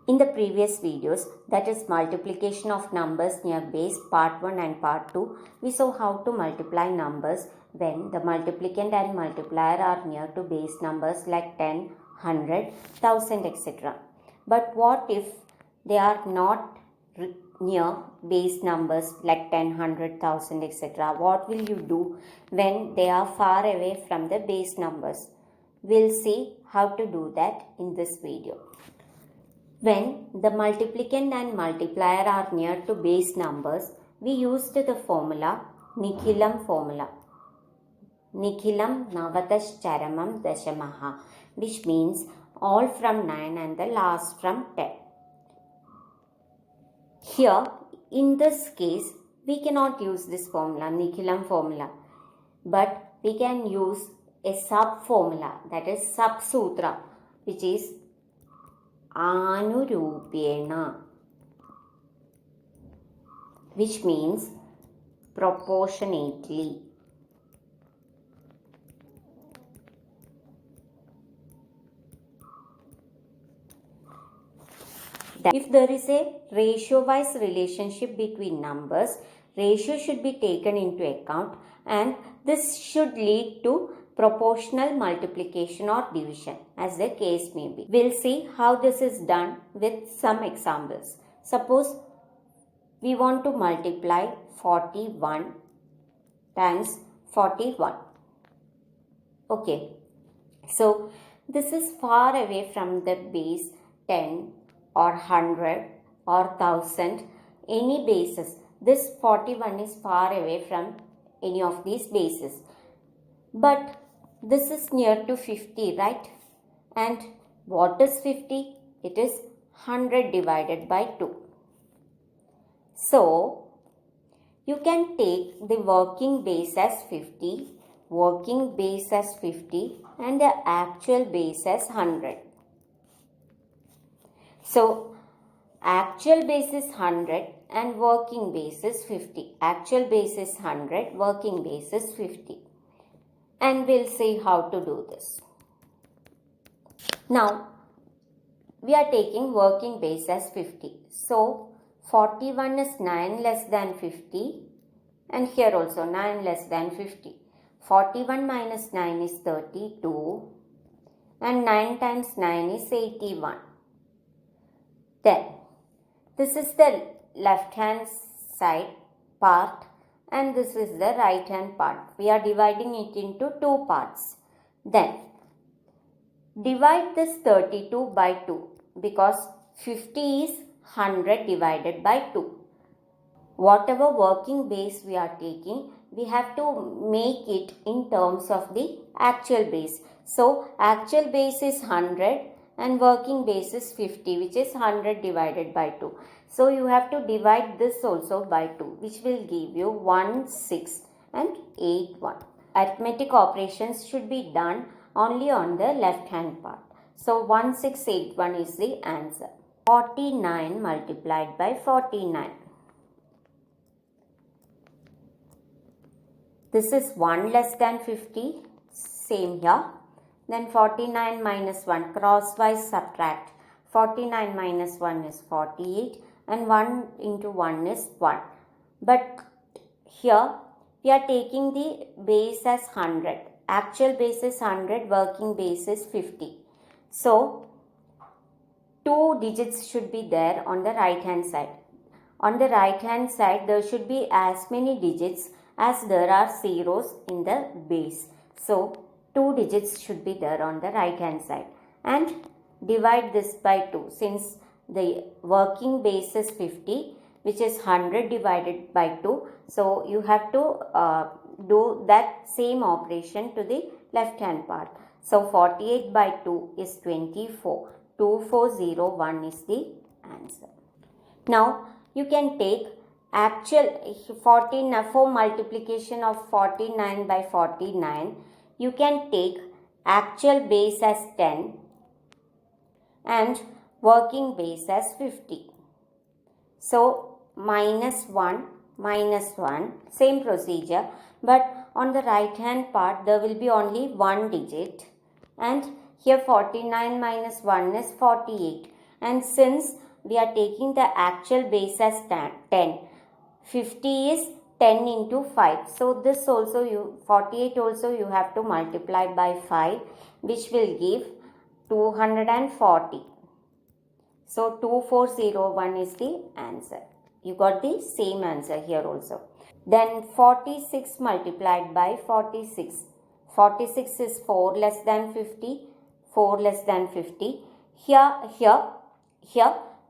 In the previous videos, that is multiplication of numbers near base part 1 and part 2, we saw how to multiply numbers when the multiplicand and multiplier are near to base numbers like 10, 100, 1000, etc. But what if they are not near base numbers like 10, 100, 1000, etc.? What will you do when they are far away from the base numbers? We'll see how to do that in this video. When the multiplicand and multiplier are near to base numbers, we used the formula Nikhilam formula. Nikhilam Navadashcharamam Dashamaha, which means all from 9 and the last from 10. Here, in this case, we cannot use this formula, Nikhilam formula, but we can use a sub formula, that is sub sutra, which is Anurupena, which means proportionately. If there is a ratio-wise relationship between numbers, ratio should be taken into account, and this should lead to proportional multiplication or division, as the case may be. We'll see how this is done with some examples. Suppose we want to multiply 41 times 41. Okay, so this is far away from the base 10 or 100 or 1000, any bases. This 41 is far away from any of these bases. But this is near to 50, right? And what is 50? It is 100 divided by 2. So, you can take the working base as 50, working base as 50, and the actual base as 100. So, actual base is 100 and working base is 50. Actual base is 100, working base is 50. And we'll see how to do this. Now, we are taking working base as 50. So, 41 is 9 less than 50, and here also 9 less than 50. 41 minus 9 is 32, and 9 times 9 is 81. Then, this is the left hand side part, and this is the right hand part. We are dividing it into two parts. Then, divide this 32 by 2, because 50 is 100 divided by 2. Whatever working base we are taking, we have to make it in terms of the actual base. So, actual base is 100 and working base is 50, which is 100 divided by 2. So, you have to divide this also by 2, which will give you 1, 6 and 8, 1. Arithmetic operations should be done only on the left hand part. So, 1681 is the answer. 49 multiplied by 49. This is 1 less than 50, same here. Then 49 minus 1, crosswise subtract. 49 minus 1 is 48 and 1 into 1 is 1. But here we are taking the base as 100. Actual base is 100, working base is 50. So, 2 digits should be there on the right hand side. On the right hand side, there should be as many digits as there are zeros in the base. So, 2 digits should be there on the right hand side. And divide this by 2, since the working base is 50, which is 100 divided by 2. So, you have to do that same operation to the left hand part. So, 48 by 2 is 24. 2401 is the answer. Now, you can take actual 14 for multiplication of 49 by 49. You can take actual base as 10 and working base as 50. So, minus 1, same procedure, but on the right hand part there will be only one digit, and here 49 minus 1 is 48, And since we are taking the actual base as 10, 50 is 10 into 5. So this also 48 also you have to multiply by 5, which will give 240. So 2401 is the answer. You got the same answer here also. Then 46 multiplied by 46. 46 is 4 less than 50. 4 less than 50. Here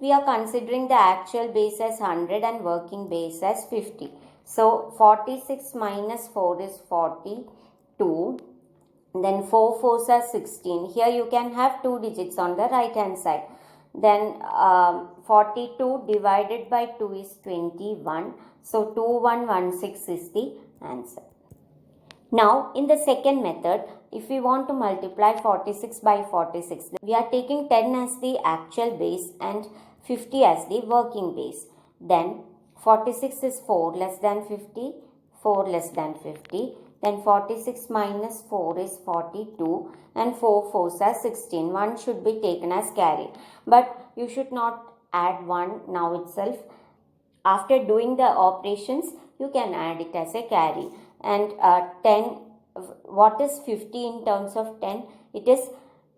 we are considering the actual base as 100 and working base as 50. So 46 minus 4 is 42. Then 4 fours are 16. Here you can have 2 digits on the right hand side. Then 42 divided by 2 is 21. So 2116 is the answer. Now in the second method, if we want to multiply 46 by 46, we are taking 10 as the actual base and 50 as the working base. Then 46 is 4 less than 50, 4 less than 50. Then 46 minus 4 is 42 and 4 fours are 16. 1 should be taken as carry. But you should not add 1 now itself. After doing the operations, you can add it as a carry. And 10, what is 50 in terms of 10? It is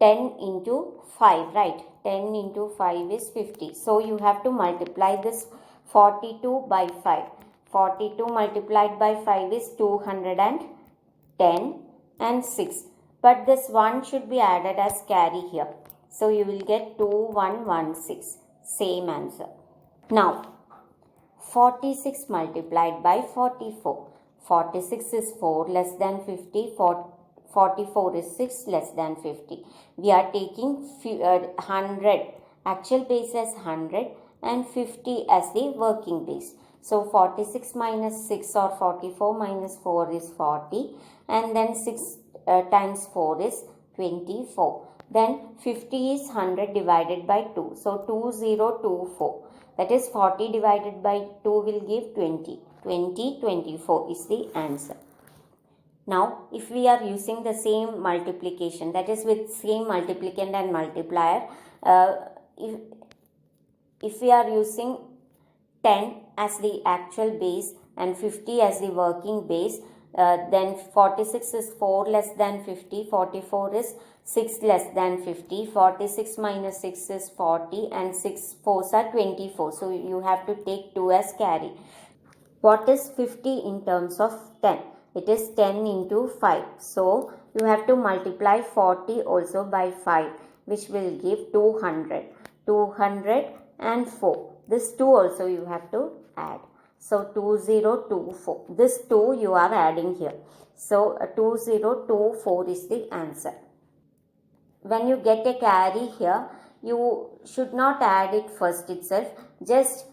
10 into 5, right? 10 into 5 is 50. So you have to multiply this 42 by 5. 42 multiplied by 5 is 210 and 6. But this 1 should be added as carry here. So you will get 2116. Same answer. Now 46 multiplied by 44. 46 is 4 less than 50. 44 is 6 less than 50. We are taking 100. Actual base as 100 and 50 as the working base. So 46 minus 6 or 44 minus 4 is 40. And then 6 times 4 is 24. Then 50 is 100 divided by 2. So 2024. That is 40 divided by 2 will give 20. 24 is the answer. Now, if we are using the same multiplication, that is with same multiplicand and multiplier, if we are using 10 as the actual base and 50 as the working base, then 46 is 4 less than 50, 44 is 6 less than 50, 46 minus 6 is 40 and 6 fours are 24. So you have to take 2 as carry. What is 50 in terms of 10? It is 10 into 5. So you have to multiply 40 also by 5, which will give 200. 204. This 2 also you have to add. So 2024. This 2 you are adding here. So 2024 is the answer. When you get a carry here, you should not add it first itself. Just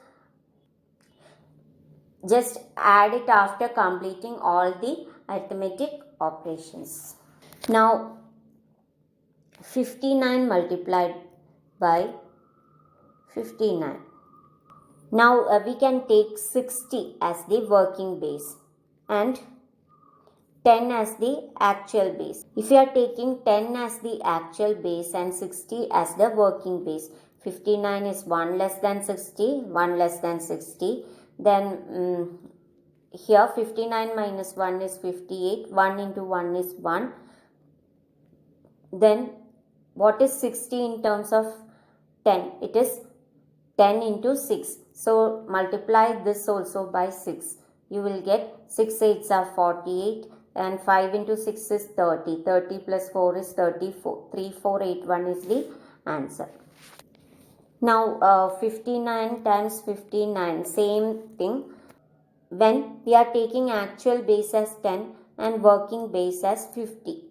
add it after completing all the arithmetic operations. Now 59 multiplied by 59. Now we can take 60 as the working base and 10 as the actual base. If you are taking 10 as the actual base and 60 as the working base, 59 is 1 less than 60, 1 less than 60. Then here 59 minus 1 is 58. 1 into 1 is 1. Then what is 60 in terms of 10? It is 10 into 6. So multiply this also by 6. You will get 6 8s are 48 and 5 into 6 is 30. 30 plus 4 is 34. 3481 is the answer. Now 59 times 59, same thing. When we are taking actual base as 10 and working base as 50.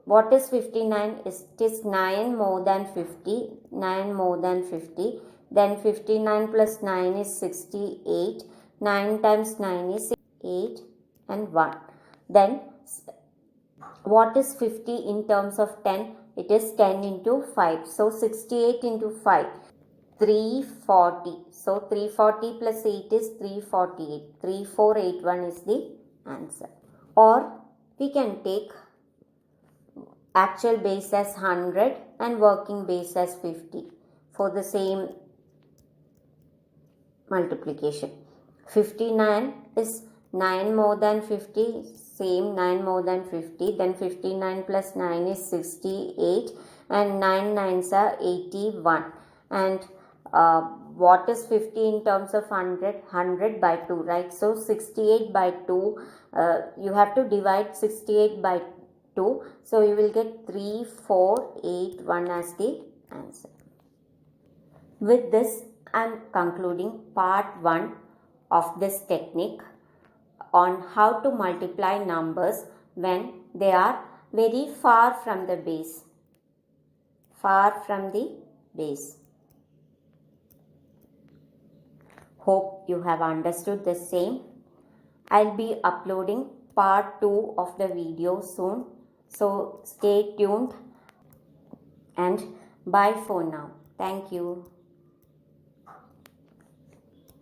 What is 59? It is 9 more than 50. 9 more than 50. Then 59 plus 9 is 68. 9 times 9 is 8 and 1. Then what is 50 in terms of 10? It is 10 into 5. So 68 into 5. 340. So 340 plus 8 is 348. 3481 is the answer. Or we can take actual base as 100 and working base as 50. for the same multiplication. 59 is 9 more than 50, same 9 more than 50, then 59 plus 9 is 68, and 9 nines are 81. And what is 50 in terms of 100? 100 by 2, right? So 68 by 2, you have to divide 68 by 2, so you will get 3481 as the answer. With this, I am concluding part 1 of this technique on how to multiply numbers when they are very far from the base. Far from the base. Hope you have understood the same. I'll be uploading part 2 of the video soon. So stay tuned and bye for now. Thank you.